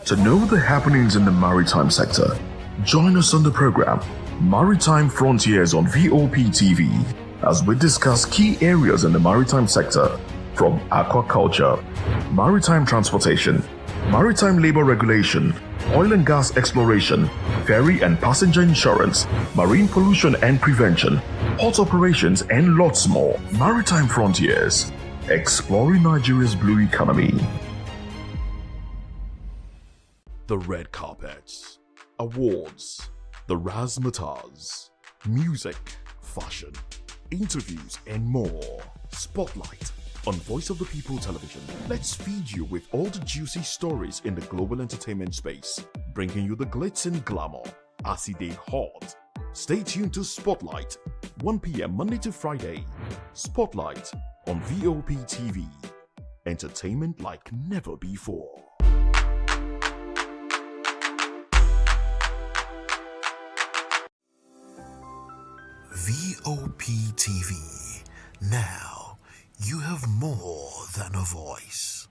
To know the happenings in the maritime sector, join us on the program Maritime Frontiers on VOP TV as we discuss key areas in the maritime sector from aquaculture, maritime transportation, maritime labor regulation, oil and gas exploration, ferry and passenger insurance, marine pollution and prevention, port operations, and lots more. Maritime Frontiers, exploring Nigeria's blue economy. The red carpets, awards, the razzmatazz, music, fashion, interviews, and more. Spotlight on Voice of the People Television. Let's feed you with all the juicy stories in the global entertainment space, bringing you the glitz and glamour as it is hot. Stay tuned to Spotlight, 1 p.m. Monday to Friday. Spotlight on VOP TV. Entertainment like never before. VOP TV. Now, you have more than a voice.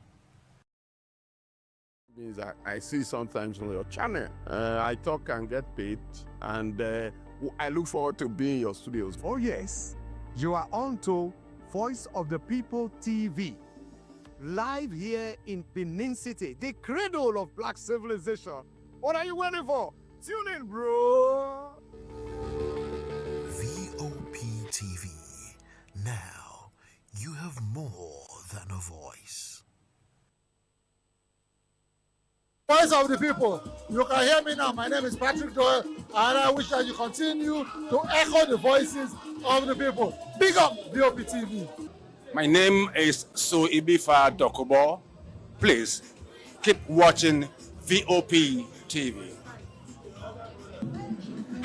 Means I see sometimes on your channel. I talk and get paid, and I look forward to being in your studios. Oh yes, you are on to Voice of the People TV. Live here in Benin City, the cradle of black civilization. What are you waiting for? Tune in, bro. VOP TV. Now, you have more than a voice. Voice of the People. You can hear me now. My name is Patrick Doyle, and I wish that you continue to echo the voices of the people. Big up VOP TV. My name is Suibifa Dokubo. Please keep watching VOP TV.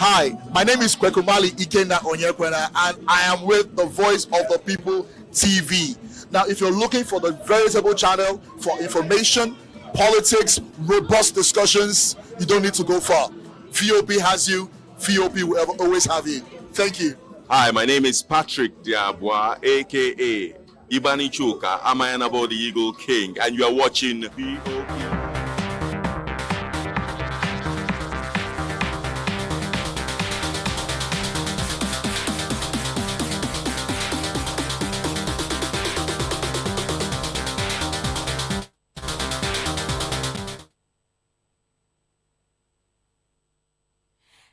Hi, my name is Kwekumali Ikenda Onyekwena, and I am with the Voice of the People TV. Now, if you're looking for the veritable channel for information, politics, robust discussions, you don't need to go far. VOP has you. VOP will always have you. Thank you. Hi, my name is Patrick Diabwa, aka Ibani Chuka, Amayanabo the Eagle King, and you are watching VOP.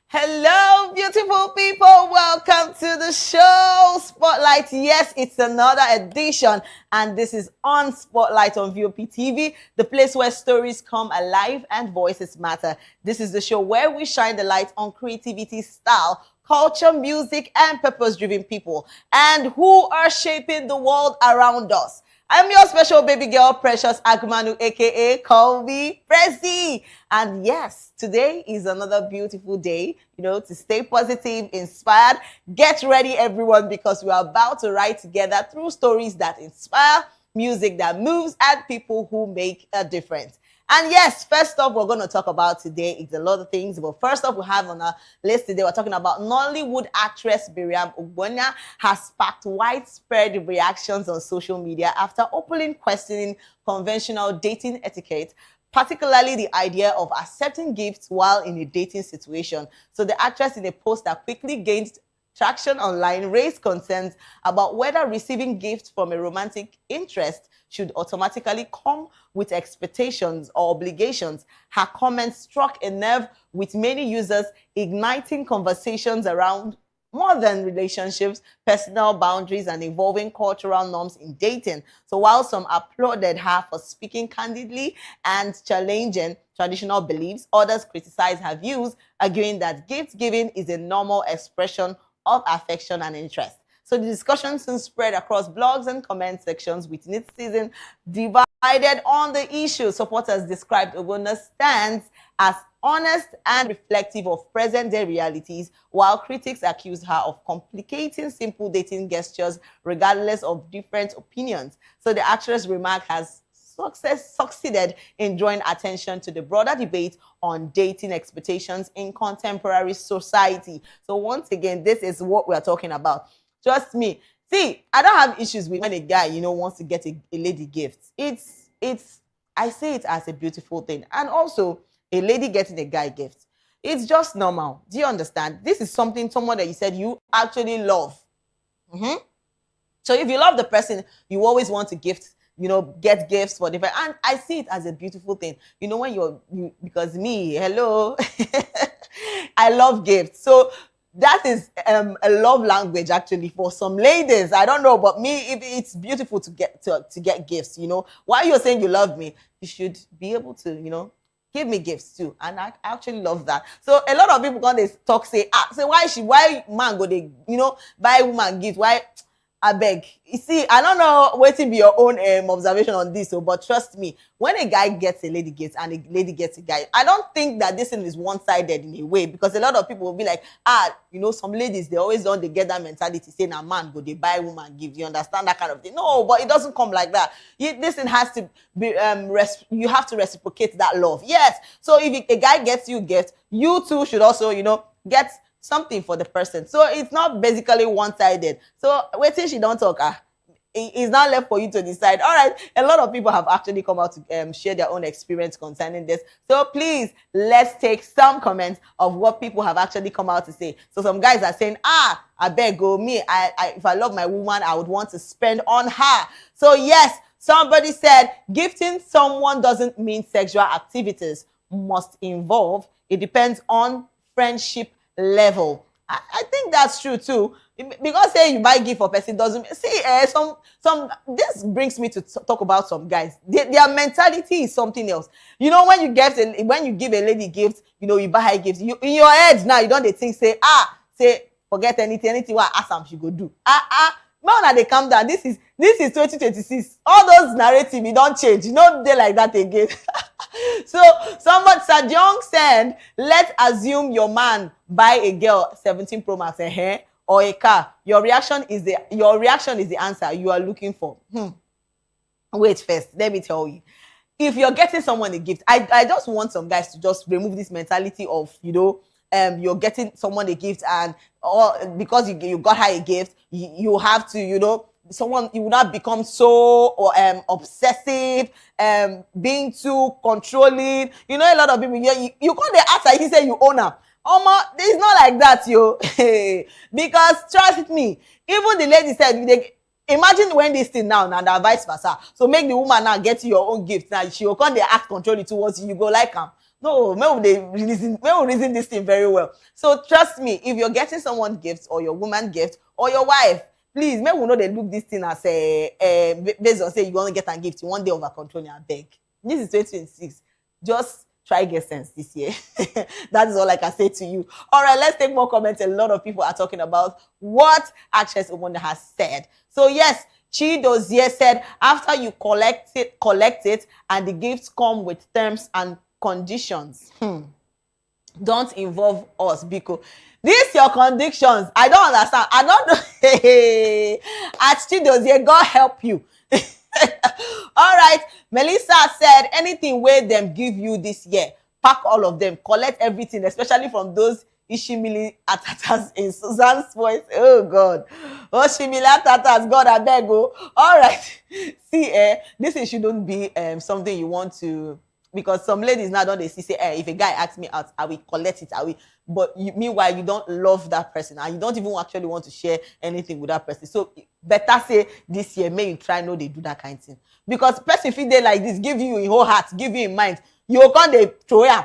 Hello, beautiful people. Welcome to the show Spotlight. Yes, it's another edition, and this is on Spotlight on VOP TV, the place where stories come alive and voices matter. This is the show where we shine the light on creativity, style, culture, music, and purpose-driven people, and who are shaping the world around us. I'm your special baby girl, Precious Agmanu, aka Call Me Prezi. And yes, today is another beautiful day, to stay positive, inspired. Get ready, everyone, because we are about to ride together through stories that inspire, music that moves, and people who make a difference. And yes, first off, we're going to talk about today is a lot of things. But first off, we have on our list today, we're talking about Nollywood actress Miriam Ogbonna has sparked widespread reactions on social media after openly questioning conventional dating etiquette, particularly the idea of accepting gifts while in a dating situation. So the actress, in a post that quickly gained traction online, raised concerns about whether receiving gifts from a romantic interest should automatically come with expectations or obligations. Her comments struck a nerve with many users, igniting conversations around more than relationships, personal boundaries, and evolving cultural norms in dating. So while some applauded her for speaking candidly and challenging traditional beliefs, others criticized her views, arguing that gift giving is a normal expression of affection and interest. So the discussion soon spread across blogs and comment sections, with netizens divided on the issue. Supporters described Ogbonna's stance as honest and reflective of present-day realities, while critics accused her of complicating simple dating gestures regardless of different opinions. So the actress' remark has succeeded in drawing attention to the broader debate on dating expectations in contemporary society. So once again, this is what we are talking about. Trust me. See, I don't have issues with when a guy, wants to get a lady gift. It's I see it as a beautiful thing. And also, a lady getting a guy gift. It's just normal. Do you understand? This is someone that you said you actually love. Mm-hmm. So if you love the person, you always want to get gifts for different. And I see it as a beautiful thing. When because me, hello, I love gifts. So that is a love language actually for some ladies. I don't know, but me, it's beautiful to get gifts. While you're saying you love me, you should be able to, give me gifts too. And I actually love that. So a lot of people gonna talk, say why man go they, buy woman gift? Why? I beg. You see, I don't know what to be your own observation on this, but trust me, when a guy gets a lady gift and a lady gets a guy, I don't think that this thing is one-sided in a way, because a lot of people will be like, some ladies, they always don't, they get that mentality saying a man go, they buy woman gift. You understand that kind of thing? No, but it doesn't come like that. This thing has to be, you have to reciprocate that love. Yes. So if a guy gets you a gift, you too should also, get something for the person. So it's not basically one-sided. So wait till she don't talk. It's not left for you to decide. All right. A lot of people have actually come out to share their own experience concerning this. So please, let's take some comments of what people have actually come out to say. So some guys are saying, I beg go me. If I love my woman, I would want to spend on her. So yes, somebody said gifting someone doesn't mean sexual activities must involve. It depends on friendship level. I think that's true too. Because say you buy gift for person doesn't see some. This brings me to talk about some guys. Their mentality is something else. When you give a lady gift, you buy her gifts. In your head now, you don't think say forget anything what I ask them she go do. Now they calm down. This is 2026. All those narrative, you don't change. You don't do like that again. So somebody Sajong said, let's assume your man buy a girl 17 Pro Max a hair or a car. Your reaction is the answer you are looking for. Wait first, let me tell you. If you're getting someone a gift, I just want some guys to just remove this mentality of you're getting someone a gift and because you got her a gift, you have to, you will not become so obsessive, being too controlling. A lot of people, you call the ask he say you own her. It's not like that, yo. Because trust me, even the lady said, imagine when this thing now and vice versa. So make the woman now get your own gift. Now she will come they act controlling towards you. You go like them. No, maybe reason this thing very well. So trust me, if you're getting someone gifts or your woman gift or your wife, please, maybe we know they look this thing as based on say you want to get a gift, you one day over controlling and beg. This is 2026. Just try get sense this year. That is all I can say to you. All right, let's take more comments. A lot of people are talking about what actress Ogbonna has said. So yes, Chidozie said after you collect it, and the gifts come with terms and conditions. Don't involve us because these your conditions. I don't understand. I don't know. At Chidozie, God help you. All right. Melissa said anything where them give you this year, pack all of them, collect everything, especially from those Ishimili atatas in Susan's voice. Oh God. Oh Shimili atatas, God I beg go. All right. See, this shouldn't be something you want to, because some ladies now don't they see say, if a guy asks me out, I will collect it. But meanwhile, you don't love that person and you don't even actually want to share anything with that person. So better say this year, may you try no they do that kind of thing. Because person feel they like this, give you in whole heart, give you in mind, you can't they throw ya.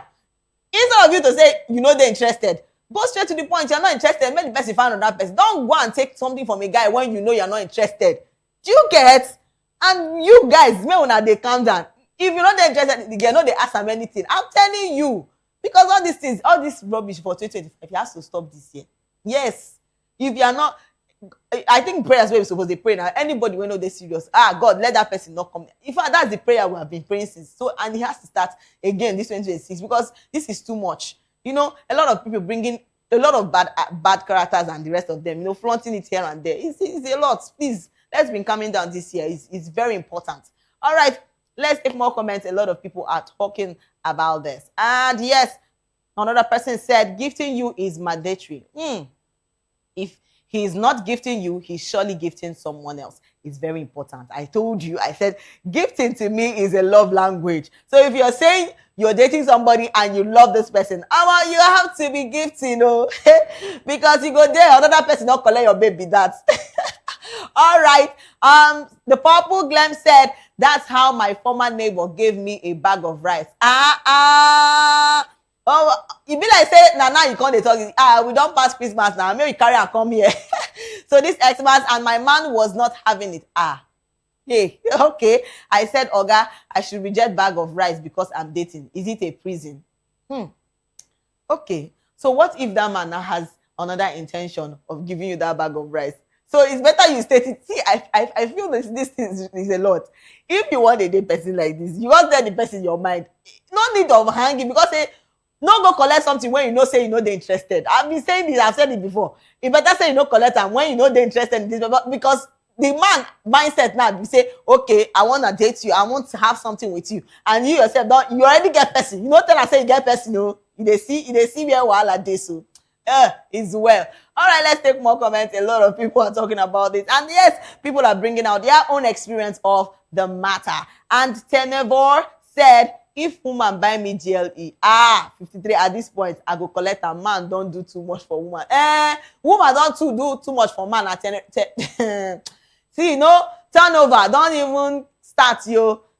Instead of you to say they're interested, go straight to the point. You're not interested. Make the person find another person. Don't go and take something from a guy when you know you're not interested. Do you get? And you guys, may when they calm down. If you're not interested, you know they ask them anything. I'm telling you. Because all these things, all this rubbish for 2025, you have to stop this year. Yes. If you are not, I think prayers where we're supposed to pray now. Anybody will know they're serious. God, let that person not come. In fact, that's the prayer we have been praying since. So, and he has to start again this 2026 because this is too much. A lot of people bringing a lot of bad characters and the rest of them, flaunting it here and there. It's a lot. Please, let's be coming down this year. It's very important. All right. Let's take more comments. A lot of people are talking about this. And yes, another person said, gifting you is mandatory. If he's not gifting you, he's surely gifting someone else. is very important. I told you, I said, gifting to me is a love language. So if you're saying you're dating somebody and you love this person, you have to be gifting, because you go there, another person don't collect your baby. That. All right. The Purple Glam said, that's how my former neighbor gave me a bag of rice. Oh, it be like say, now you can't talk. We don't pass Christmas now. Maybe carry and come here. So this Xmas and my man was not having it. Hey, okay. I said, Oga, I should reject bag of rice because I'm dating. Is it a prison? Okay. So what if that man now has another intention of giving you that bag of rice? So it's better you state it. See, I feel this is a lot. If you want a date person like this, you want to tell the person in your mind. No need of hanging, because no go collect something when you know say you know they're interested. I've been saying this, I've said it before. You better say you know collect and when you know they're interested in this, because the man mindset now, you say, okay, I want to date you, I want to have something with you, and you yourself you already get person. You know, tell us say you get person, you see where wahala dey so. Is well. All right, let's take more comments. A lot of people are talking about this, and yes, people are bringing out their own experience of the matter. And Tenevor said, if woman buy me GLE, 53 at this point, I go collect a man. Don't do too much for woman. Woman don't do too much for man. See, turnover. Don't even start,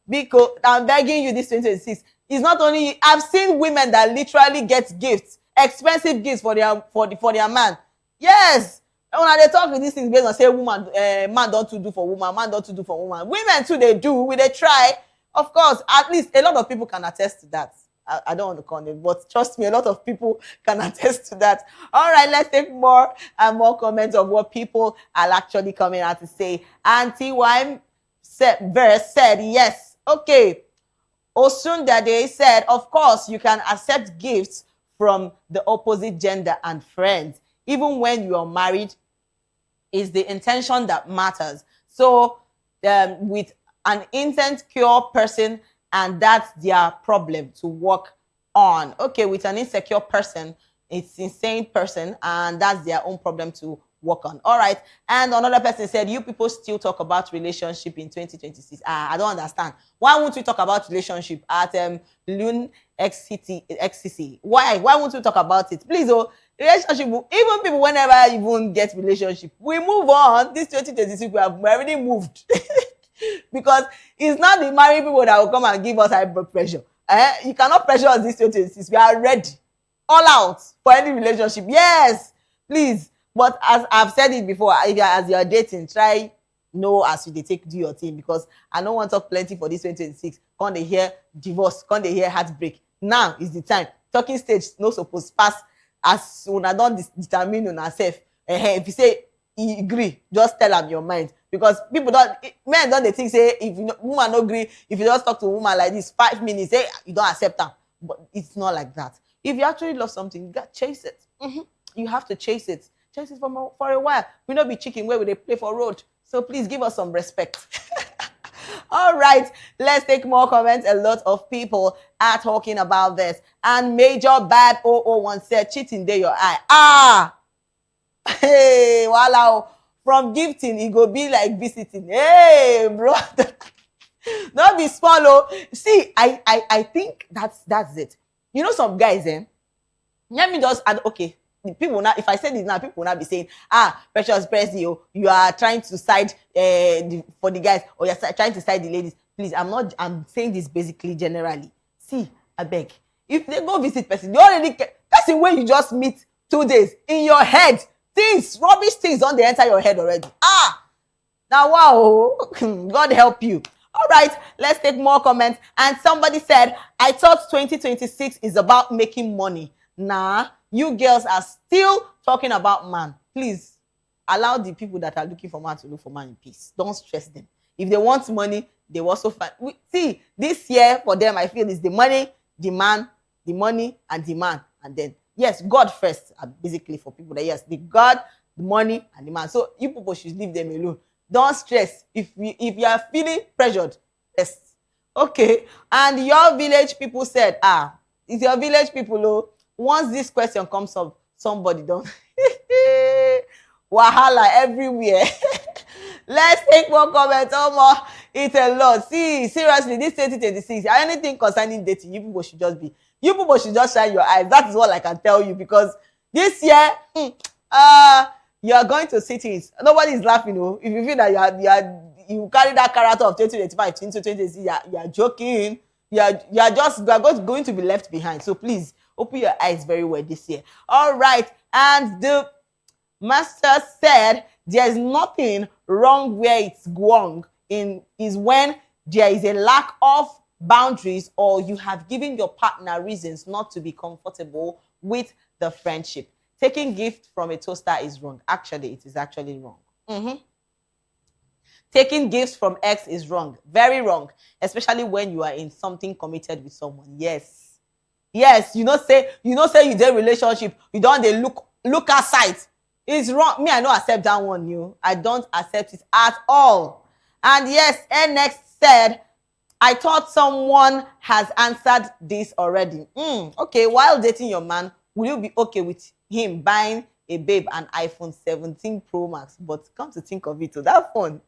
because I'm begging you this 2026. It's not only, I've seen women that literally get gifts, expensive gifts for their man. Yes. When they talk with these things based on say woman, man don't do for woman, man don't do for woman. Women too, they do, they try. Of course, at least a lot of people can attest to that. I don't want to call it, but trust me, a lot of people can attest to that. All right, let's take more and more comments of what people are actually coming out to say. Auntie Wime said, yes. Okay. Osundade said, of course, you can accept gifts from the opposite gender and friends. Even when you are married, is the intention that matters. So with an insecure person, and that's their problem to work on. Okay, with an insecure person, it's insane person, and that's their own problem to work on. All right. And another person said, you people still talk about relationship in 2026. I don't understand. Why won't we talk about relationship at Loon XCC? Why won't we talk about it? Please, relationship, even people whenever even get relationship, we move on. This 2026, we have already moved. Because it's not the married people that will come and give us high blood pressure. You cannot pressure us this 2026. We are ready. All out for any relationship. Yes, please. But as I've said it before, as you're dating, try know as you take do your thing, because I don't want to talk plenty for this 2026. Can't they hear divorce? Can't they hear heartbreak? Now is the time. Talking stage no supposed pass as soon as don't determine on yourself. If you say you agree, just tell them your mind. Because people men don't think say if woman don't agree, if you just talk to a woman like this 5 minutes, say you don't accept them. But it's not like that. If you actually love something, you got to chase it. You have to chase it. Chase it for a while. We not be chicken where they play for road. So please give us some respect. All right, let's take more comments. A lot of people are talking about this. And Major Bad 001 said, cheating there your eye. Hey, wow. From gifting, it go be like visiting. Hey, brother. Don't be small. See, I think that's it. You know, some guys, let me just add, okay, people now, if I say this now, people will not be saying, Precious Prezi, you are trying to side for the guys, or you're trying to side the ladies. Please, I'm saying this basically generally. See, I beg. If they go visit person, you already that's the way you just meet 2 days in your head. Rubbish things don't they enter your head already. Now wow, God help you. All right, let's take more comments. And somebody said, I thought 2026 is about making money. Nah, you girls are still talking about man. Please allow the people that are looking for man to look for man in peace. Don't stress them. If they want money, they also find. See, this year for them, I feel is the money, the man, the money, and the man, and then yes, God first, basically for people that yes, the God, the money, and the man. So you people should leave them alone. Don't stress. If you are feeling pressured, rest. Okay. And your village people said, it's your village people. Once this question comes up, somebody don't. Wahala everywhere. Let's take more comments. Oh, more. It's a lot. See, seriously, this 2026, anything concerning dating, you people should just shine your eyes. That is all I can tell you, because this year, you are going to cities. Nobody is laughing. Oh. If you feel that you carry that character of 2025 into 2026, you are joking. You are going to be left behind. So please open your eyes very well this year. All right. And the master said there is nothing wrong where it's wrong is when there is a lack of boundaries, or you have given your partner reasons not to be comfortable with the friendship. Taking gift from a toaster is wrong. Actually, it is actually wrong. Taking gifts from ex is wrong. Very wrong. Especially when you are in something committed with someone. Yes. You know say you dey relationship, you don't dey look aside. It's wrong. Me, I don't accept that one. I don't accept it at all. And yes, NX said, I thought someone has answered this already. Okay, while dating your man, will you be okay with him buying a babe an iPhone 17 Pro Max? But come to think of it, that phone.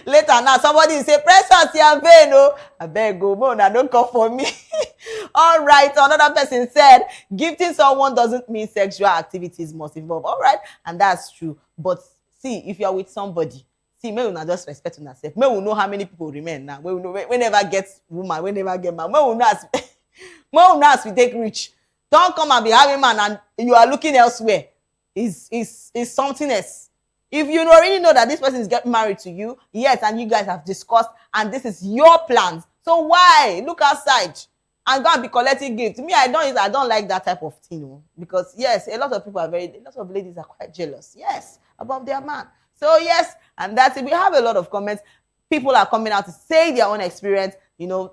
Later now, somebody will say, Precious, you are vain. I beg go, Mona, don't come for me. All right, another person said, gifting someone doesn't mean sexual activities must involve. All right, and that's true. But see, if you're with somebody, see, may we not just respect yourself. May we know how many people remain now. May we know we never get woman, we never get man. May we know as we take rich. Don't come and be having man and you are looking elsewhere. Is something else. If you already know that this person is getting married to you, yes, and you guys have discussed, and this is your plans. So why look outside and go and be collecting gifts? Me, I don't like that type of thing, because yes, a lot of ladies are quite jealous, yes, about their man. So yes, and that's it. We have a lot of comments. People are coming out to say their own experience,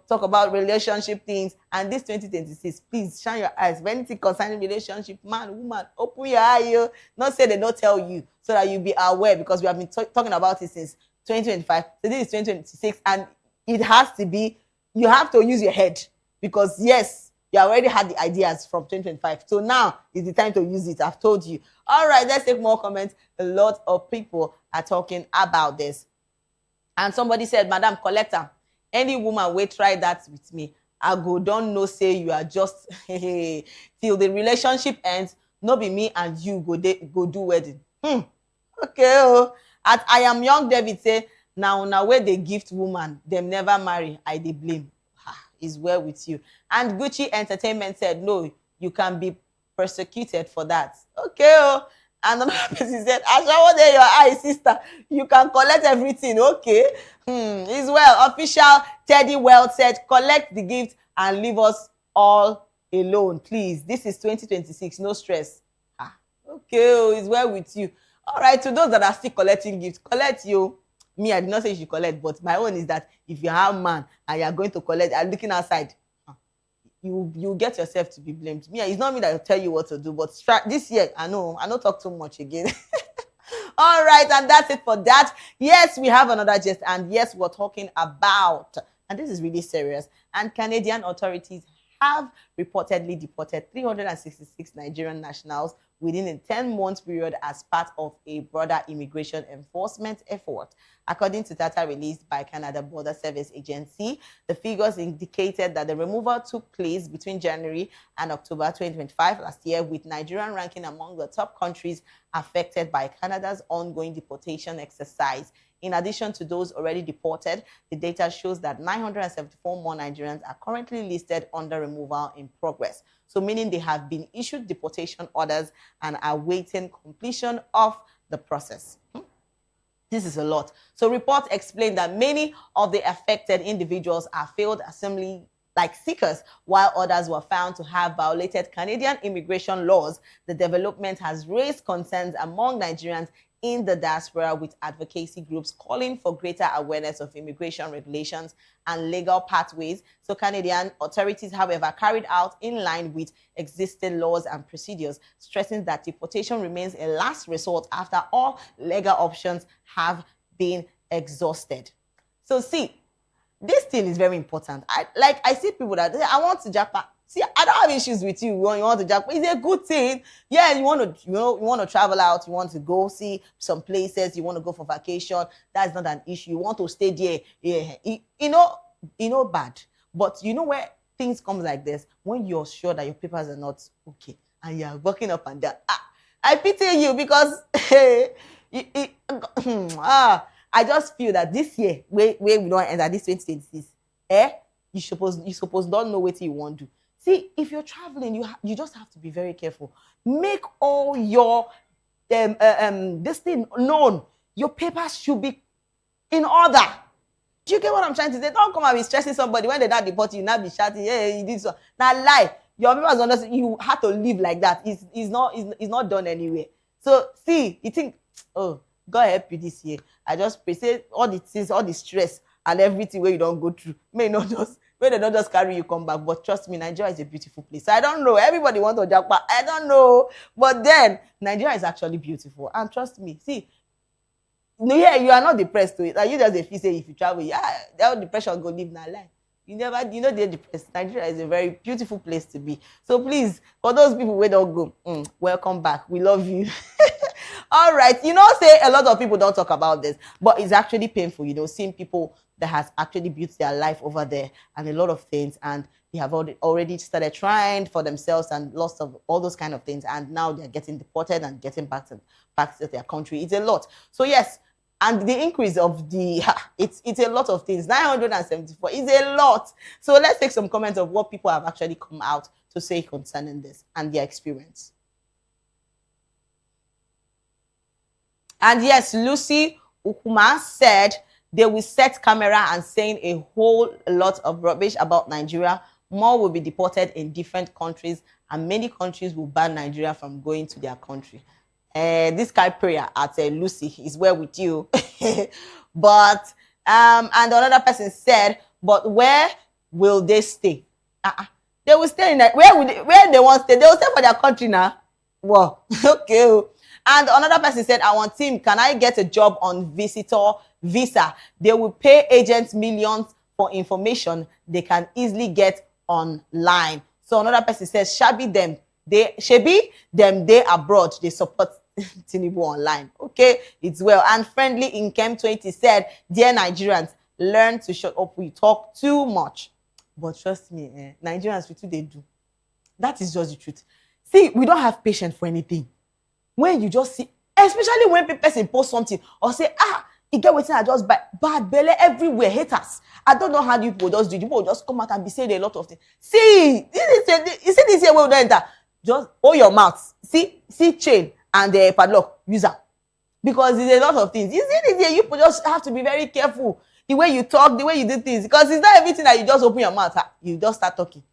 talk about relationship things. And this 2026, please shine your eyes. If anything concerning relationship, man, woman, open your eye. Not say they don't tell you, so that you be aware, because we have been talking about it since 2025. So this is 2026, and it has to be, you have to use your head, because yes, you already had the ideas from 2025. So now is the time to use it. I've told you. All right, let's take more comments. A lot of people are talking about this. And somebody said, Madam Collector, any woman will try that with me, I go don't know say you are just till the relationship ends. No be me and you go do wedding. Okay. At I am young David say, now where they gift woman, them never marry, I dey blame. Is well with you. And Gucci Entertainment said, no, you can be persecuted for that. Okay. And another person said, Ashawo dey your eye, sister. You can collect everything. Okay. Is well. Official Teddy Well said, collect the gift and leave us all alone, please. This is 2026. No stress. Okay. Is well with you. All right. To those that are still collecting gifts, collect you. Me, I did not say you should collect, but my own is that if you have man and you are going to collect, and looking outside, you get yourself to be blamed. Me, it's not me that will tell you what to do, but this year, I don't talk too much again. All right, and that's it for that. Yes, we have another gist, and yes, we're talking about, and this is really serious, and Canadian authorities have reportedly deported 366 Nigerian nationals within a 10-month period as part of a broader immigration enforcement effort. According to data released by Canada Border Service Agency, the figures indicated that the removal took place between January and October 2025 last year, with Nigeria ranking among the top countries affected by Canada's ongoing deportation exercise. In addition to those already deported, the data shows that 974 more Nigerians are currently listed under removal in progress. So meaning they have been issued deportation orders and are waiting completion of the process. This is a lot. So reports explain that many of the affected individuals are failed assembly like seekers, while others were found to have violated Canadian immigration laws. The development has raised concerns among Nigerians in the diaspora, with advocacy groups calling for greater awareness of immigration regulations and legal pathways. So Canadian authorities, however, carried out in line with existing laws and procedures, stressing that deportation remains a last resort after all legal options have been exhausted. So see, this thing is very important. I see people that say, I want to Japan. See, I don't have issues with you. You want to jack, it's a good thing. Yeah, you want to travel out, you want to go see some places, you want to go for vacation. That's not an issue. You want to stay there. Yeah, bad. But you know where things come like this, when you're sure that your papers are not okay and you're walking up and down. I pity you because I just feel that this year, where we don't enter this 2026, you suppose don't know what you want to do. See, if you're traveling, you just have to be very careful. Make all your this thing known. Your papers should be in order. Do you get what I'm trying to say? Don't come and be stressing somebody when they not deport you, now be shouting, hey, you did so. Now lie. Your papers understand you have to live like that. It's not done anywhere. So see, you think, oh, God help you this year. I just pray, say all the things, all the stress and everything where you don't go through. May not just where they don't just carry you come back. But trust me, Nigeria is a beautiful place. So I don't know. Everybody wants to jackpot. I don't know. But then Nigeria is actually beautiful. And trust me, see. No, yeah, you are not depressed to it. Like you just feel say if you travel, that depression go live na life. They're depressed. Nigeria is a very beautiful place to be. So please, for those people who don't go, welcome back. We love you. All right. Say a lot of people don't talk about this, but it's actually painful, seeing people that has actually built their life over there and a lot of things, and they have already started trying for themselves and lots of all those kind of things, and now they're getting deported and getting back to their country. It's a lot. So yes, and the increase of it's a lot of things. 974 is a lot. So let's take some comments of what people have actually come out to say concerning this and their experience. And yes, Lucy Ukuma said they will set camera and saying a whole lot of rubbish about Nigeria. More will be deported in different countries, and many countries will ban Nigeria from going to their country. This kind of prayer at Lucy is well with you. But and another person said, but where will they stay? They will stay in that. Where they want to stay? They will stay for their country now. Wow. Okay. And another person said, I want team, can I get a job on visitor visa? They will pay agents millions for information they can easily get online. So another person says, Shabi them, they abroad, they support Tinubu online. Okay, it's well. And Friendly Income 20 said, dear Nigerians, learn to shut up. We talk too much. But trust me, Nigerians, we too they do. That is just the truth. See, we don't have patience for anything. When you just see, especially when people post something or say, you get what I just buy, bad belly everywhere, haters. I don't know how you people just do. People just come out and be saying a lot of things. See, you see this here where we don't enter. Just hold your mouth. See chain and the padlock, use them. Because there's a lot of things. You see this here, you people just have to be very careful. The way you talk, the way you do things. Because it's not everything that you just open your mouth, you just start talking.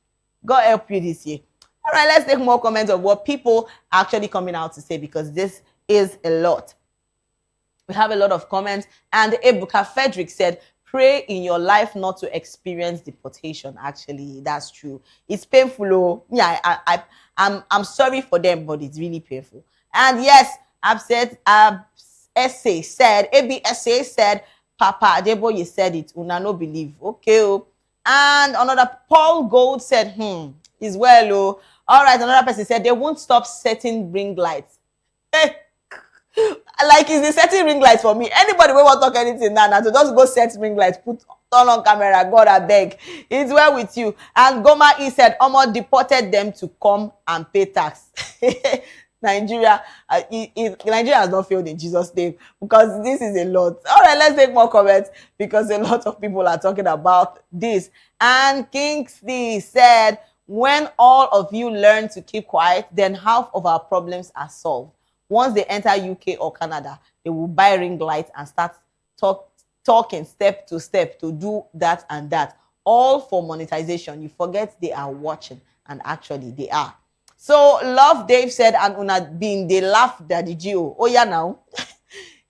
God help you this year. All right, let's take more comments of what people are actually coming out to say, because this is a lot. We have a lot of comments. And Ebuka Frederick said, pray in your life not to experience deportation. Actually, that's true. It's painful. Oh. Yeah, I'm sorry for them, but it's really painful. And yes, essay said, ABSA said, Papa Adeboye said it. Una no believe. Okay. Oh. And another Paul Gold said, is well. Oh. All right, another person said they won't stop setting ring lights. Like, is the setting ring lights for me? Anybody will want to talk anything now, to just go set ring lights, turn on camera, God I beg. It's well with you. And Goma he said, Omo deported them to come and pay tax. Nigeria has not failed in Jesus' name, because this is a lot. All right, let's take more comments, because a lot of people are talking about this. And Kingsley said, when all of you learn to keep quiet, then half of our problems are solved. Once they enter UK or Canada, they will buy ring lights and start talking step to step to do that and that. All for monetization. You forget they are watching, and actually they are. So Love Dave said, and una being they laugh Daddy Gio. Oh yeah now.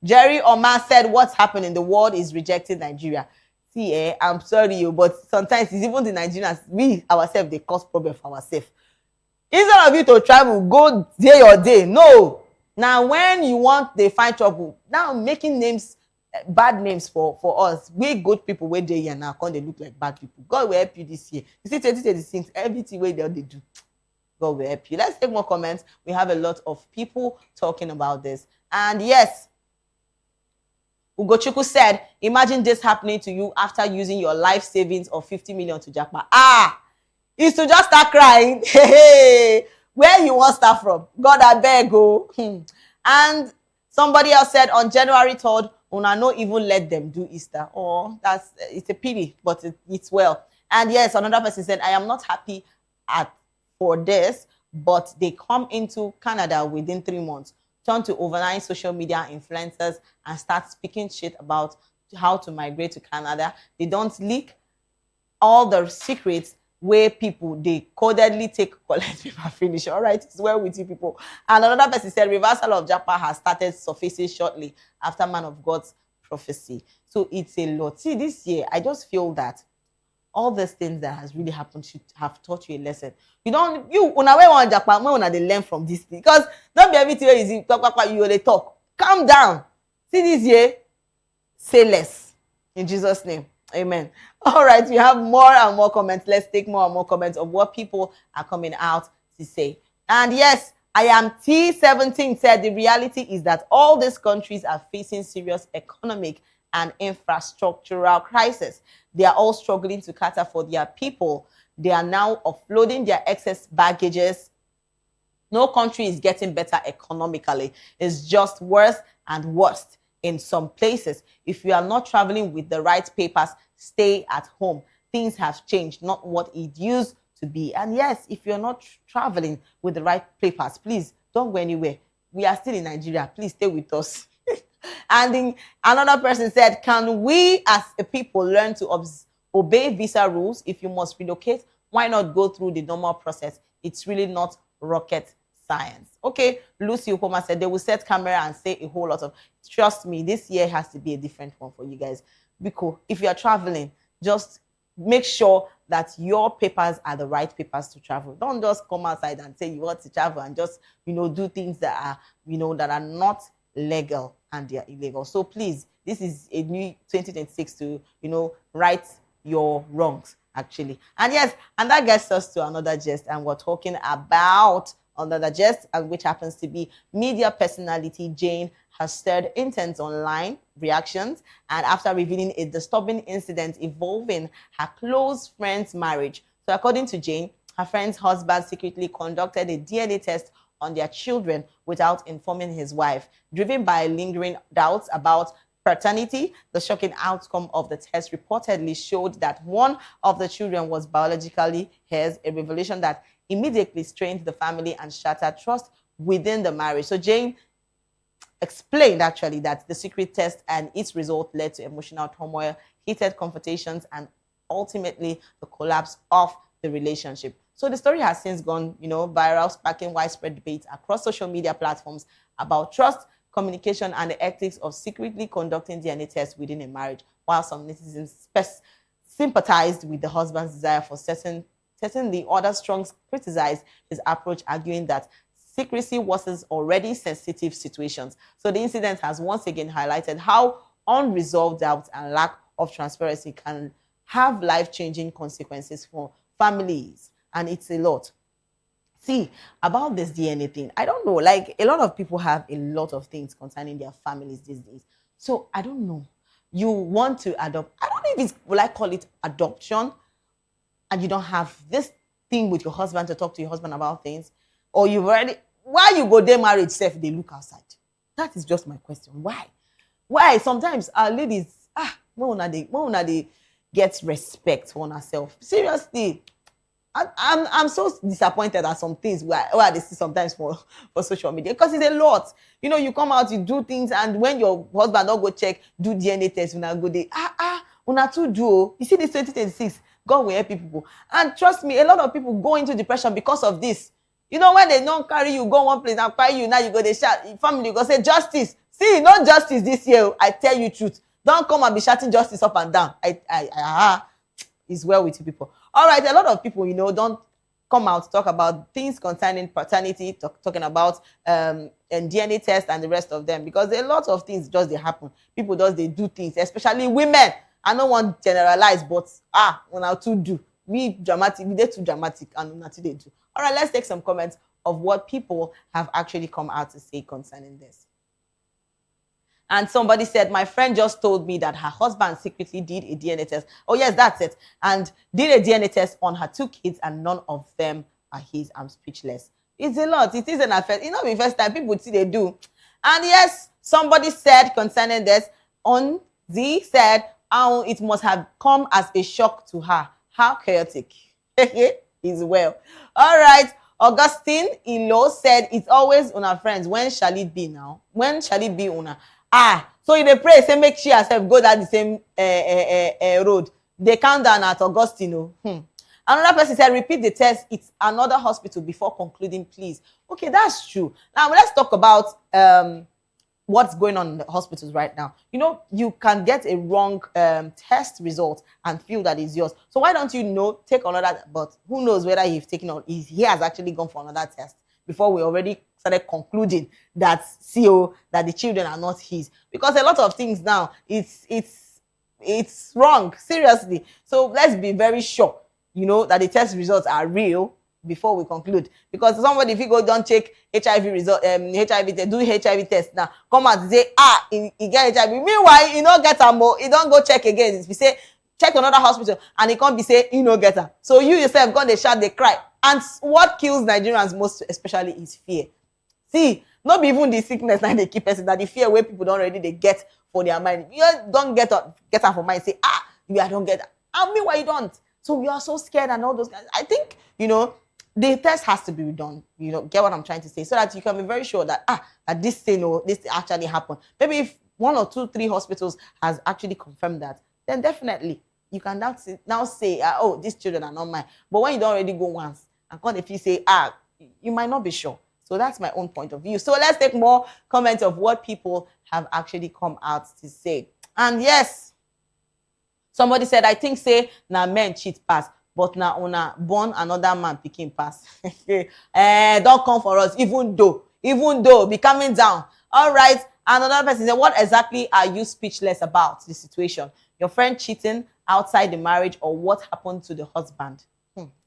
Jerry Omar said, what's happening? The world is rejecting Nigeria. See, I'm sorry, but sometimes it's even the Nigerians, we ourselves, they cause problem for ourselves. Instead of you to travel, go day or day. No. Now, when you want, they find trouble. Now, making names bad names for us. We good people where they here now can't they look like bad people. God will help you this year. You see 2026, everything where they do. God will help you. Let's take more comments. We have a lot of people talking about this. And yes, Ugochukwu said, imagine this happening to you after using your life savings of 50 million to jackpot. Is to just start crying. Hey, where you want to start from? God, I beg go. And somebody else said on January 3rd, una no even let them do Easter. Oh, it's a pity, but it's well. And yes, another person said, I am not happy for this, but they come into Canada within 3 months, turn to overnight social media influencers and start speaking shit about how to migrate to Canada. They don't leak all the secrets where people they codedly take collect paper finish. All right, it's well with you people. And another person said reversal of Japa has started surfacing shortly after Man of God's prophecy. So it's a lot. See, this year I just feel that all these things that has really happened should have taught you a lesson. You una way one Japa, when una they learn from this thing. Because don't be everything where you talk, you they talk. Calm down. See this year, say less. In Jesus' name. Amen. All right, we have more and more comments. Let's take more and more comments of what people are coming out to say. And yes, I am T17 said the reality is that all these countries are facing serious economic and infrastructural crisis. They are all struggling to cater for their people. They are now offloading their excess baggages. No country is getting better economically. It's just worse and worse in some places. If you are not traveling with the right papers, stay at home. Things have changed, not what it used to be. And yes, if you're not traveling with the right papers, please don't go anywhere. We are still in Nigeria. Please stay with us. And then another person said, can we as a people learn to obey visa rules? If you must relocate, why not go through the normal process? It's really not rocket science. Okay, Lucy Ukoma said they will set camera and say a whole lot of, trust me, this year has to be a different one for you guys. Because if you are traveling, just make sure that your papers are the right papers to travel. Don't just come outside and say you want to travel and just, do things that are, that are not legal and they are illegal. So please, this is a new 2026 to, right your wrongs, actually. And yes, and that gets us to another gist, and we're talking about another gist, which happens to be media personality Jane has stirred intense online reactions, and after revealing a disturbing incident involving her close friend's marriage. So according to Jane, her friend's husband secretly conducted a DNA test on their children without informing his wife. Driven by lingering doubts about paternity, the shocking outcome of the test reportedly showed that one of the children was biologically hers, a revelation that immediately strained the family and shattered trust within the marriage. So Jane explained actually that the secret test and its result led to emotional turmoil, heated confrontations, and ultimately the collapse of the relationship. So the story has since gone, viral, sparking widespread debate across social media platforms about trust, communication, and the ethics of secretly conducting DNA tests within a marriage, while some netizens sympathized with the husband's desire for certainly others strong criticized his approach, arguing that secrecy was already sensitive situations. So the incident has once again highlighted how unresolved doubts and lack of transparency can have life-changing consequences for families, and it's a lot. See, about this DNA thing, I don't know, like a lot of people have a lot of things concerning their families these days. So I don't know. You want to adopt, I don't know if it's, will I call it adoption, and you don't have this thing with your husband to talk to your husband about things, or you've already, why you go there marriage self, they look outside. That is just my question. Why? Sometimes our ladies, when they get respect for ourselves. Seriously, I'm so disappointed at some things where they see sometimes for social media, because it's a lot. You come out, you do things, and when your husband don't go check, do DNA test, when I go there, una too do. You see this 2026, God will help people. And trust me, a lot of people go into depression because of this. When they don't carry you, go one place and carry you, now you go, they shout, family, you go say justice. See, no justice this year, I tell you truth. Don't come and be shouting justice up and down. It's well with you people. All right, a lot of people, don't come out, talk about things concerning paternity, talking about and DNA test and the rest of them, because a lot of things just they happen. People just they do things, especially women. I don't want to generalize, but when I too do. We dramatic, we did too dramatic, and nothing they do. All right, let's take some comments of what people have actually come out to say concerning this. And somebody said, my friend just told me that her husband secretly did a DNA test. Oh, yes, that's it. And did a DNA test on her 2 kids, and none of them are his. I'm speechless. It's a lot. It is an affair. It's not the first time people see they do. And yes, somebody said concerning this, on Z said, it must have come as a shock to her. How chaotic. Is well. All right. Augustine Ilo said, it's always on our friends. When shall it be now? When shall it be una? So in the pray, say make she herself go down the same road. They count down at Augustino. Another person said, repeat the test. It's another hospital before concluding, please. Okay, that's true. Now let's talk about what's going on in the hospitals right now. You know, you can get a wrong test result and feel that it's yours. So why don't you take another? But who knows whether he's taken on? He has actually gone for another test before we already started concluding that that the children are not his, because a lot of things now it's wrong, seriously. So let's be very sure, that the test results are real before we conclude. Because somebody, if you go don't check HIV result, HIV test, do HIV test now, come out and say he get HIV. Meanwhile, he don't get them, he don't go check again. If you say check another hospital and he can't be say he no get her. So you yourself gonna shout, they cry. And what kills Nigerians most especially is fear. See, not even the sickness now they keep us, that the fear where people don't already they get for their mind. You don't get her for mind, say, I don't get that. And meanwhile you don't. So we are so scared and all those guys. I think, the test has to be done. Get what I'm trying to say? So that you can be very sure that that this thing this actually happened. Maybe if 1 or 2, 3 hospitals has actually confirmed that, then definitely you can now say, these children are not mine. But when you don't already go once, and if you say, you might not be sure. So that's my own point of view. So let's take more comments of what people have actually come out to say. And yes, somebody said, I think say na men cheat pass, but na una born another man picking pass. Don't come for us, even though, be coming down. All right. Another person said, what exactly are you speechless about the situation? Your friend cheating outside the marriage, or what happened to the husband?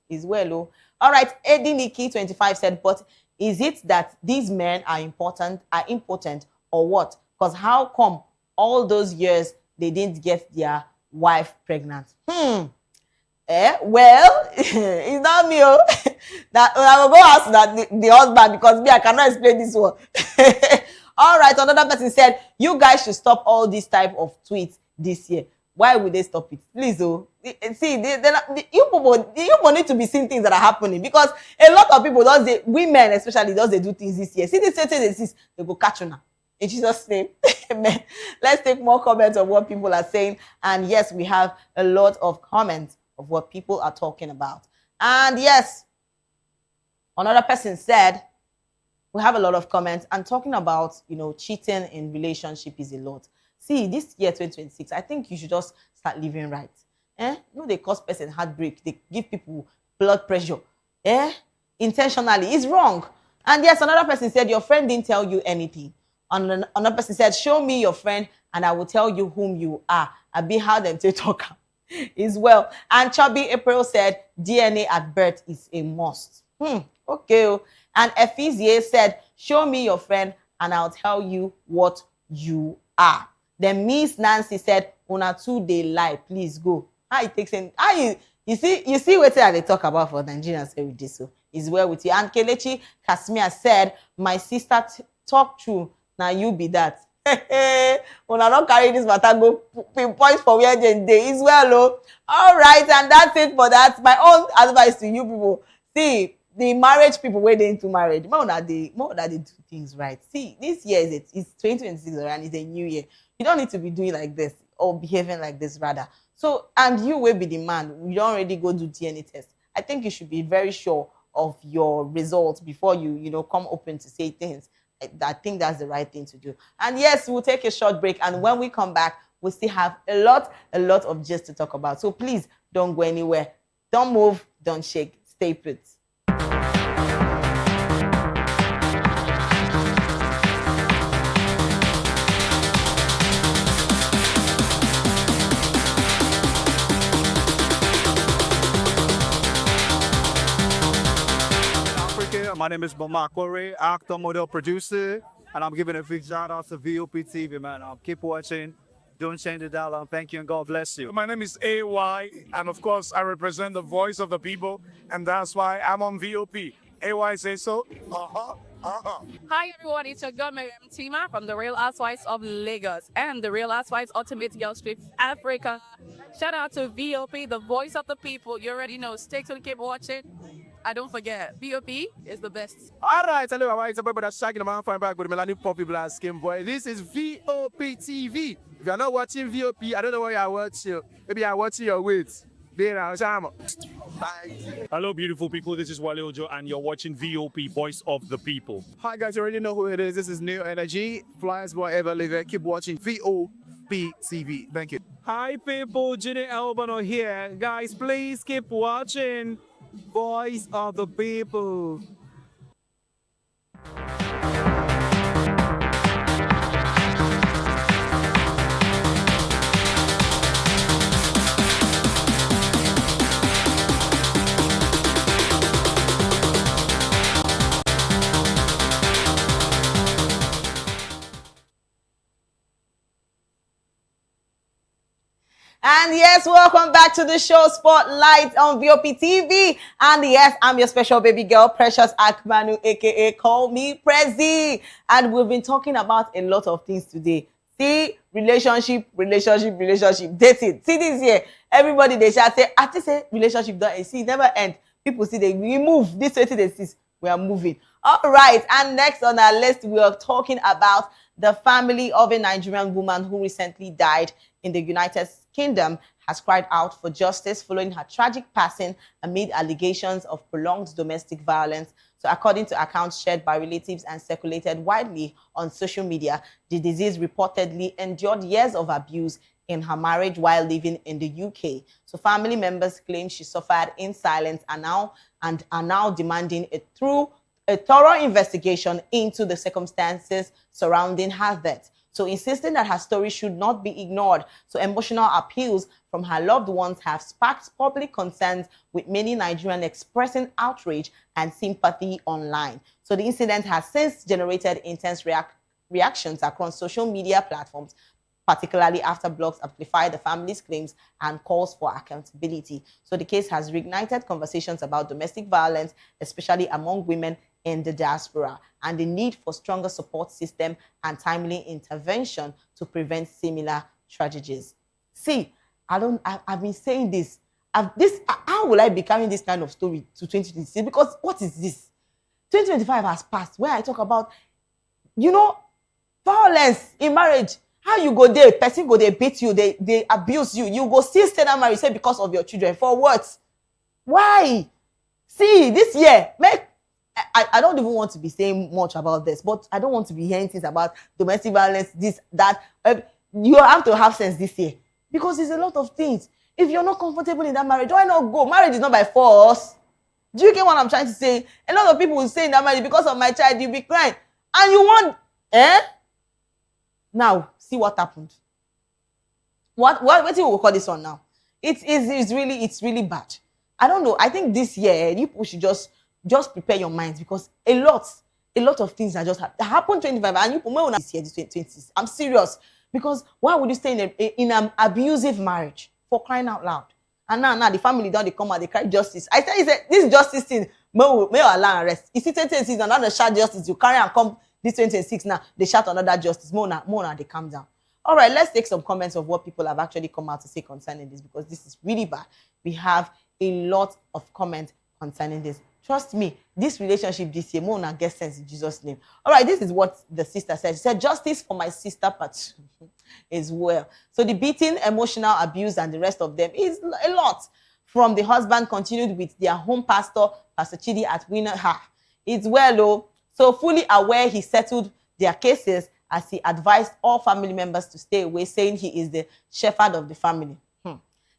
Is well. All right. Eddie Nikki 25 said, but is it that these men are impotent, or what? Because how come all those years they didn't get their wife pregnant? Well, it's not me. That I will go ask the husband, because me, I cannot explain this one. All right, another person said, you guys should stop all this type of tweets this year. Why would they stop it? Please, see, you people need to be seeing things that are happening, because a lot of people, women especially, they do things this year. See this thing, they go catch you now. In Jesus' name, amen. Let's take more comments of what people are saying. And yes, we have a lot of comments of what people are talking about. And yes, another person said, we have a lot of comments and talking about, cheating in relationship is a lot. See, this year 2026, I think you should just start living right. No, they cause person heartbreak. They give people blood pressure. Intentionally. It's wrong. And yes, another person said, your friend didn't tell you anything. And another person said, show me your friend and I will tell you whom you are. I'll be how them to talk as well. And Chubby April said, DNA at birth is a must. Okay. And Ephesia said, show me your friend and I'll tell you what you are. Then Miss Nancy said, una 2 day lie, please go. It takes in. You see what they talk about for Nigerians with this. So is well with you. And Kelechi Kasmia said, my sister talk true. Now you be that. Una don't carry this matter go pinpoint for where they is well. All right, and that's it for that. My own advice to you people. See, the marriage people where they into marriage, more that they do things right. See, this year it's 2026 and it's a new year. You don't need to be doing like this or behaving like this rather. So, and you will be the man. You don't already go do DNA test. I think you should be very sure of your results before you come open to say things. I think that's the right thing to do. And yes, we'll take a short break. And when we come back, we'll still have a lot of gist to talk about. So please don't go anywhere. Don't move. Don't shake. Stay put. My name is Mama Corey, actor, model, producer, and I'm giving a big shout out to VOP TV, man. Keep watching. Don't change the dial. Thank you and God bless you. My name is AY, and of course, I represent the voice of the people, and that's why I'm on VOP. AY say so. Hi everyone, it's your girl Miriam Tima from the Real Housewives of Lagos and the Real Housewives Ultimate Girls Trip Africa. Shout out to VOP, the voice of the people. You already know. Stay tuned, keep watching. And don't forget, VOP is the best. All right, hello, it's about that shagging the man fine back with Melanie Poppy Black Skin Boy. This is VOP TV. If you're not watching VOP, I don't know what you're watching. Maybe you're watching your weight. Bye. Hello, beautiful people. This is Wale Ojo, and you're watching VOP, Voice of the People. Hi, guys. You already know who it is. This is New Energy. Flyers Boy Ever Live. Keep watching VOP TV. Thank you. Hi, people. Ginny Ogbonna here. Guys, please keep watching Voice of the People. And yes, welcome back to the show Spotlight on VOP TV. And yes, I'm your special baby girl, Precious Akmanu, aka Call Me Prezi. And we've been talking about a lot of things today. See, relationship, dating. See this here, everybody they shall say, I think say relationship don't see, it never end. People see we move. This 2026, we are moving. All right, and next on our list, we are talking about the family of a Nigerian woman who recently died in the United Kingdom has cried out for justice following her tragic passing amid allegations of prolonged domestic violence. So according to accounts shared by relatives and circulated widely on social media, the deceased reportedly endured years of abuse in her marriage while living in the UK. So family members claim she suffered in silence and are now demanding a thorough investigation into the circumstances surrounding her death. So insisting that her story should not be ignored. So emotional appeals from her loved ones have sparked public concerns, with many Nigerians expressing outrage and sympathy online. So the incident has since generated intense reactions across social media platforms, particularly after blogs amplify the family's claims and calls for accountability. So the case has reignited conversations about domestic violence, especially among women in the diaspora, and the need for stronger support system and timely intervention to prevent similar tragedies. See, I've been saying this. How will I be carrying this kind of story to 2026? Because what is this? 2025 has passed, where I talk about, violence in marriage. How you go there, person go they beat you, they abuse you. You go still stay that marriage, say because of your children. For what? Why? See, this year, I don't even want to be saying much about this, but I don't want to be hearing things about domestic violence, this, that. You have to have sense this year, because there's a lot of things. If you're not comfortable in that marriage, why not go? Marriage is not by force. Do you get what I'm trying to say? A lot of people will say in that marriage, because of my child, you'll be crying. And you want, Now, see what happened. What do we call this one now? It's really bad. I don't know. I think this year, you people should just prepare your minds, because a lot of things that happened 25, and you people this year, this 2020. I'm serious, because why would you stay in an abusive marriage, for crying out loud? And now the family they come out, they cry justice. I said this justice thing may allow arrest. You see 2026 and now the shout justice, you carry and come this 2026 now they shout another justice. More now they calm down. All right, let's take some comments of what people have actually come out to say concerning this, because this is really bad. We have a lot of comments concerning this. Trust me, this relationship this year, more get sense in Jesus' name. All right, this is what the sister said. She said, justice for my sister part as well. So the beating, emotional abuse, and the rest of them is a lot. From the husband continued with their home pastor, Pastor Chidi at Winner. It's well, though. So fully aware, he settled their cases as he advised all family members to stay away, saying he is the shepherd of the family.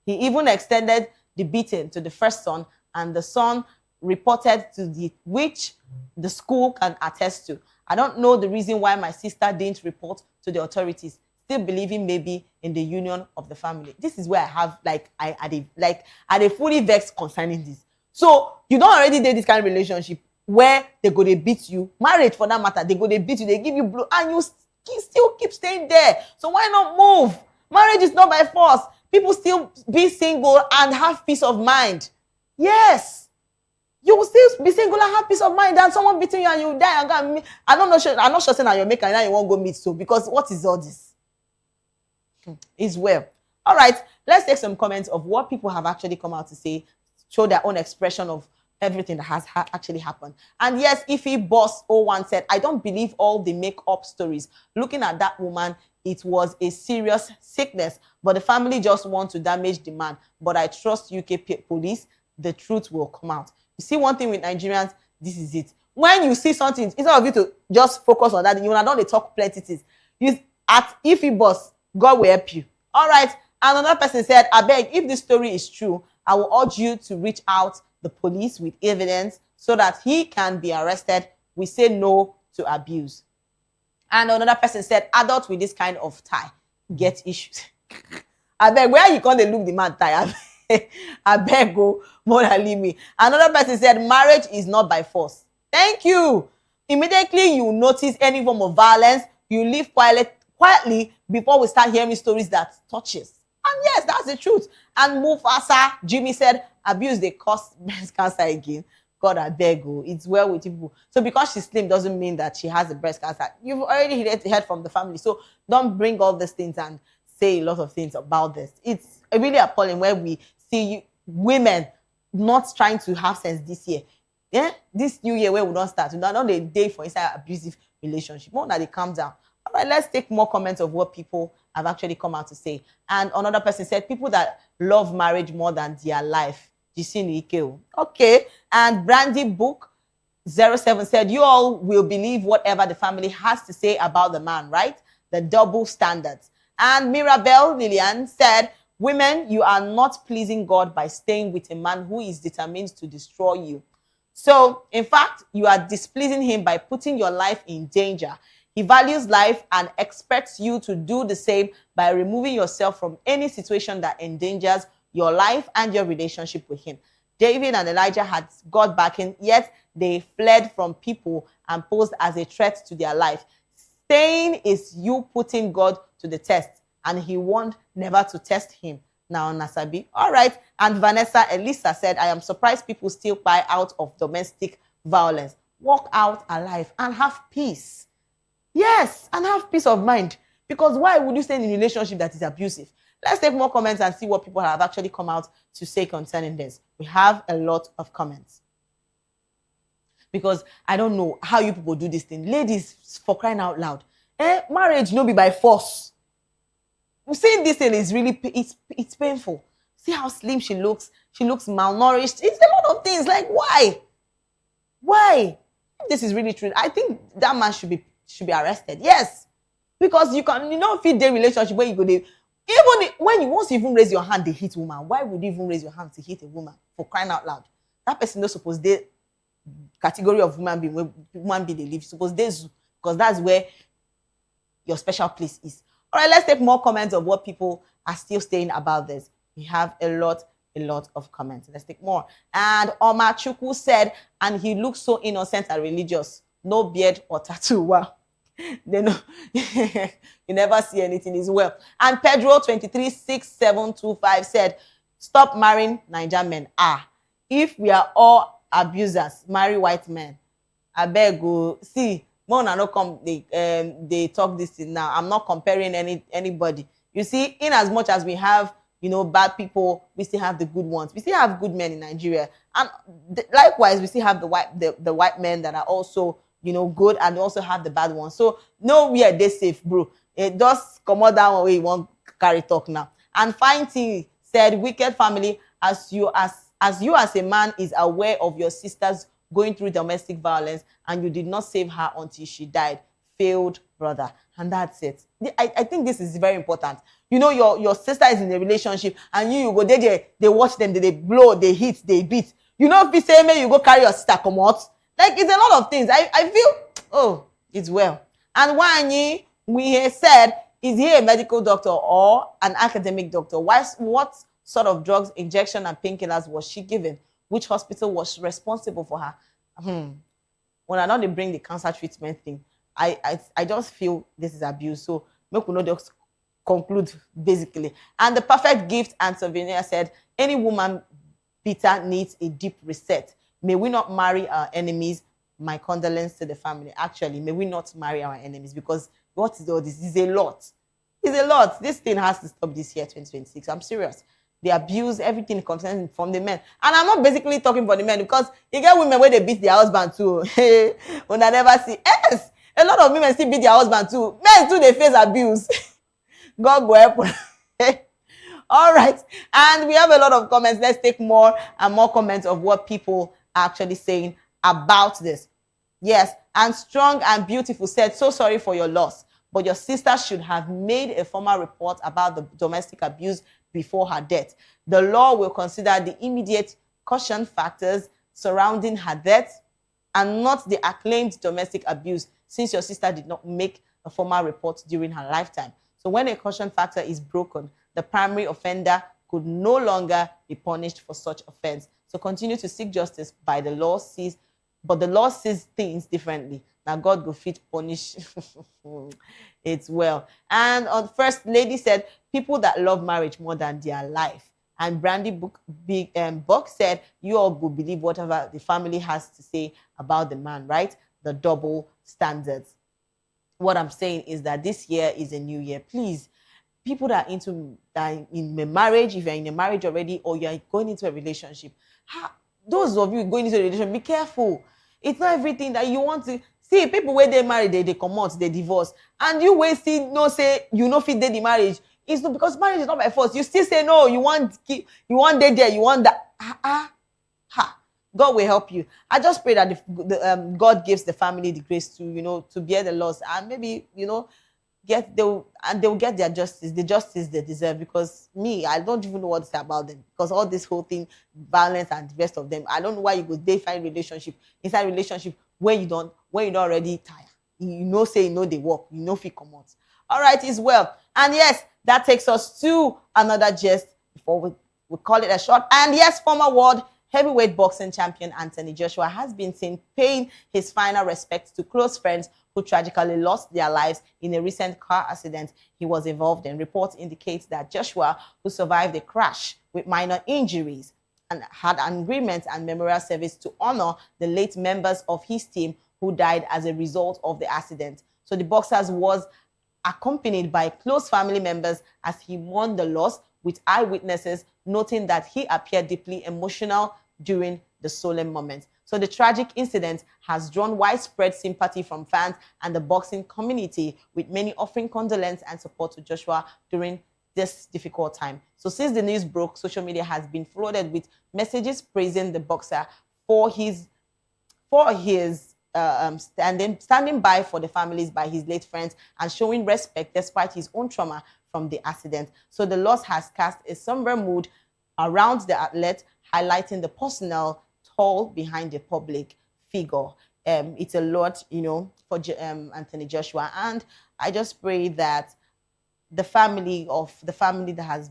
He even extended the beating to the first son, and the son reported to which the school can attest to. I don't know the reason why my sister didn't report to the authorities, still believing maybe in the union of the family. This is where I have I fully vexed concerning this. So you don't already date this kind of relationship. where they go they beat you. Marriage for that matter, they go they beat you, they give you blow, and you still keep staying there. So why not move? Marriage is not by force. People still be single and have peace of mind. Yes. You will still be single and have peace of mind than someone beating you and you die and go and meet. I'm not sure saying that you're making and now you won't go meet. So because what is all this? Is well. All right, let's take some comments of what people have actually come out to say, show their own expression of everything that has actually happened. And yes, Ify Boss 01 said, I don't believe all the make-up stories. Looking at that woman, it was a serious sickness, but the family just want to damage the man. But I trust UK police, the truth will come out. You see one thing with Nigerians, this is it. When you see something, instead of you to just focus on that, you know, don't talk plenty things. You at Ify Boss, God will help you. All right. And another person said, I beg, if this story is true, I will urge you to reach out the police with evidence so that he can be arrested. We say no to abuse. And another person said, adults with this kind of tie get issues. I beg, where you can't look the man tie? I beg, go more than leave me. Another person said, marriage is not by force. Thank you. Immediately you notice any form of violence, you leave quietly before we start hearing stories that touches. And yes, that's the truth. And Mufasa, Jimmy said, abuse they cause breast cancer again. God, I beg you. It's well with people. So because she's slim doesn't mean that she has a breast cancer. You've already heard from the family. So don't bring all these things and say a lot of things about this. It's really appalling where we see women not trying to have sense this year. Yeah, this new year where we don't start. We don't know the day for inside abusive relationship. More that they calm down. All right, let's take more comments of what people have actually come out to say. And another person said, people that love marriage more than their life. Okay. And Brandy Book 07 said, you all will believe whatever the family has to say about the man, right? The double standards. And Mirabelle Lillian said, women, you are not pleasing God by staying with a man who is determined to destroy you. So, in fact, you are displeasing him by putting your life in danger. He values life and expects you to do the same by removing yourself from any situation that endangers your life and your relationship with him. David and Elijah had God backing, yet they fled from people and posed as a threat to their life. Staying is you putting God to the test, and he warned never to test him. Now, Nasabi. All right. And Vanessa Elisa said, I am surprised people still buy out of domestic violence. Walk out alive and have peace. Yes, and have peace of mind. Because why would you stay in a relationship that is abusive? Let's take more comments and see what people have actually come out to say concerning this. We have a lot of comments. Because I don't know how you people do this thing. Ladies, for crying out loud. Marriage no be by force. Seeing this thing is really, it's painful. See how slim she looks. She looks malnourished. It's a lot of things. Like, why? Why? If this is really true, I think that man should be arrested. Yes. Because fit the relationship where you go there. Even when you once even raise your hand, they hit woman. Why would you even raise your hand to hit a woman? For crying out loud. That person not supposed the category of woman being they live. Suppose they zoo. Because that's where your special place is. All right, let's take more comments of what people are still saying about this. We have a lot of comments. Let's take more. And Omar Chukwu said, and he looks so innocent and religious. No beard or tattoo. Wow. They know you never see anything as well. And Pedro 236725 said, stop marrying Nigerian men. If we are all abusers, marry white men. I beg you. See, Mona no come. They talk this thing now. I'm not comparing anybody. You see, in as much as we have bad people, we still have the good ones. We still have good men in Nigeria, and likewise, we still have the white men that are also good, and we also have the bad ones. So nowhere they safe, bro. It just come out down where you want carry talk now. And Fine T said, wicked family, as you as a man is aware of your sisters going through domestic violence and you did not save her until she died. Failed brother. And that's it. I think this is very important. Your sister is in a relationship and you go there, they watch them, they blow, they hit, they beat. If you say, man, you go carry your sister, come out. Like, it's a lot of things. I feel, it's well. And Wanyi, we said, is he a medical doctor or an academic doctor? What sort of drugs, injection, and painkillers was she given? Which hospital was responsible for her? when I don't bring the cancer treatment thing, I just feel this is abuse. So make we not just conclude basically. And the perfect gift and souvenir said, any woman bitter needs a deep reset. May we not marry our enemies. My condolences to the family. Actually, may we not marry our enemies, because what is all this? It's a lot. It's a lot. This thing has to stop this year, 2026. I'm serious. The abuse, everything concerning from the men. And I'm not basically talking for the men, because you get women where they beat their husband too. When I never see. Yes, a lot of women still beat their husband too. Men too, they face abuse. God go help. All right. And we have a lot of comments. Let's take more and more comments of what people are actually saying about this. Yes. And Strong and Beautiful said, so sorry for your loss, but your sister should have made a formal report about the domestic abuse before her death. The law will consider the immediate caution factors surrounding her death and not the acclaimed domestic abuse, since your sister did not make a formal report during her lifetime. So when a caution factor is broken, the primary offender could no longer be punished for such offense. So continue to seek justice by the law sees, but the law sees things differently. Now God will fit punish it well. And on First Lady said, people that love marriage more than their life. And Brandy Buck said, you all will believe whatever the family has to say about the man, right? The double standards. What I'm saying is that this year is a new year. Please, people that are in a marriage, if you're in a marriage already or you're going into a relationship, those of you going into a relationship, be careful. It's not everything that you want to see. People where they marry, they come out, they divorce, and you will still no say you no fit the marriage. It's not because marriage is not by force. You still say no. You want there. You want that. God will help you. I just pray that God gives the family the grace to to bear the loss, and maybe they'll get their justice, the justice they deserve. Because I don't even know what to say about them, because all this whole thing, violence and the rest of them, I don't know why you go they find inside relationship when you don't already tired. Say they work, if you come out. All right, is well. And yes, that takes us to another gist before we call it a short. And yes, former world heavyweight boxing champion Anthony Joshua has been seen paying his final respects to close friends who tragically lost their lives in a recent car accident he was involved in. Reports indicate that Joshua, who survived a crash with minor injuries, and had an agreement and memorial service to honor the late members of his team who died as a result of the accident. So the boxer was accompanied by close family members as he mourned the loss, with eyewitnesses noting that he appeared deeply emotional during the solemn moment. So the tragic incident has drawn widespread sympathy from fans and the boxing community, with many offering condolence and support to Joshua during this difficult time. So since the news broke, social media has been flooded with messages praising the boxer for his standing by for the families by his late friends and showing respect despite his own trauma from the accident. So the loss has cast a somber mood around the athlete, highlighting the personal toll behind the public figure. It's a lot, for Anthony Joshua, and I just pray that the family that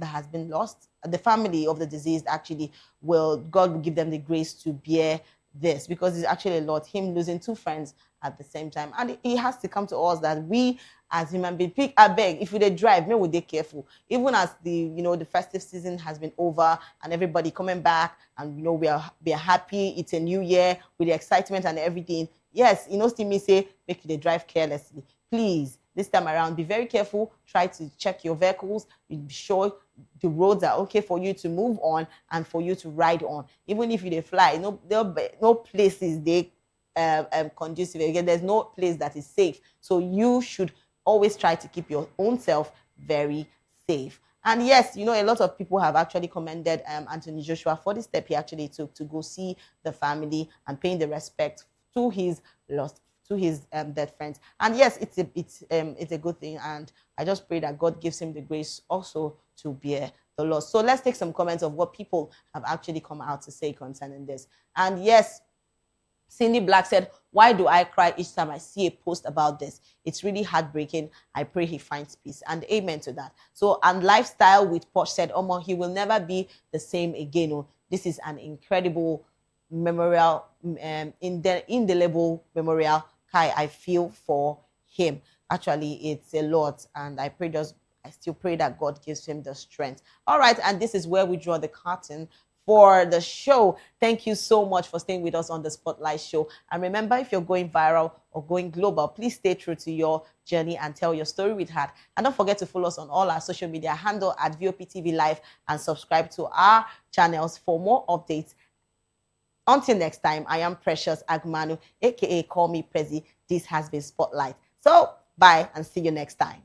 has been lost, the family of the deceased, actually God will give them the grace to bear this, because it's actually a lot. Him losing two friends at the same time, and it has to come to us that we as human beings, I beg, if we drive, maybe we'll be careful. Even as the festive season has been over and everybody coming back, and we are happy. It's a new year with the excitement and everything. Yes, still me say make you drive carelessly. Please, this time around, be very careful. Try to check your vehicles. Be sure the roads are okay for you to move on and for you to ride on. Even if you fly, no places they conducive. Again, there's no place that is safe. So you should always try to keep your own self very safe. And yes, a lot of people have actually commended Anthony Joshua for the step he actually took to go see the family and paying the respect to his dead friends. And yes, it's a good thing, and I just pray that God gives him the grace also to bear the loss. So let's take some comments of what people have actually come out to say concerning this. And yes, Cindy Black said, why do I cry each time I see a post about this? It's really heartbreaking. I pray he finds peace. And amen to that. So, and Lifestyle with Posh said, he will never be the same again. This is an incredible memorial, indelible memorial, Kai, I feel for him. Actually, it's a lot, and I still pray that God gives him the strength. All right, and this is where we draw the curtain for the show. Thank you so much for staying with us on the Spotlight Show. And remember, if you're going viral or going global, please stay true to your journey and tell your story with heart. And don't forget to follow us on all our social media handle at VOP TV Live and subscribe to our channels for more updates. Until next time, I am Precious Agmanu, aka Call Me Prezi. This has been Spotlight. So, bye and see you next time.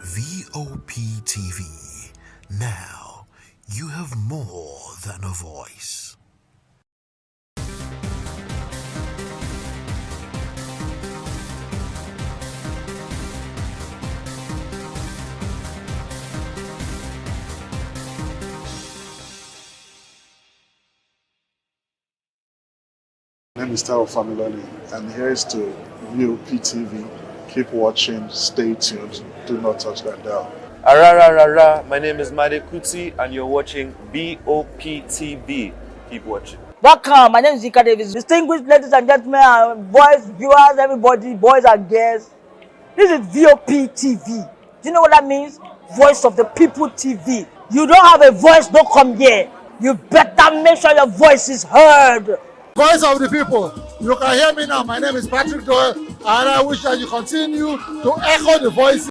VOP TV. Now you have more than a voice. My name is Tao Familoni, and here is to VOP TV. Keep watching, stay tuned, do not touch that dial. My name is Made Kuti, and you're watching VOP TV. Keep watching. Welcome, my name is Zika Davis. Distinguished ladies and gentlemen, boys, viewers, everybody, boys and girls. This is VOP TV. Do you know what that means? Voice of the People TV. You don't have a voice, don't come here. You better make sure your voice is heard. Voice of the people. You can hear me now. My name is Patrick Doyle, and I wish that you continue to echo the voices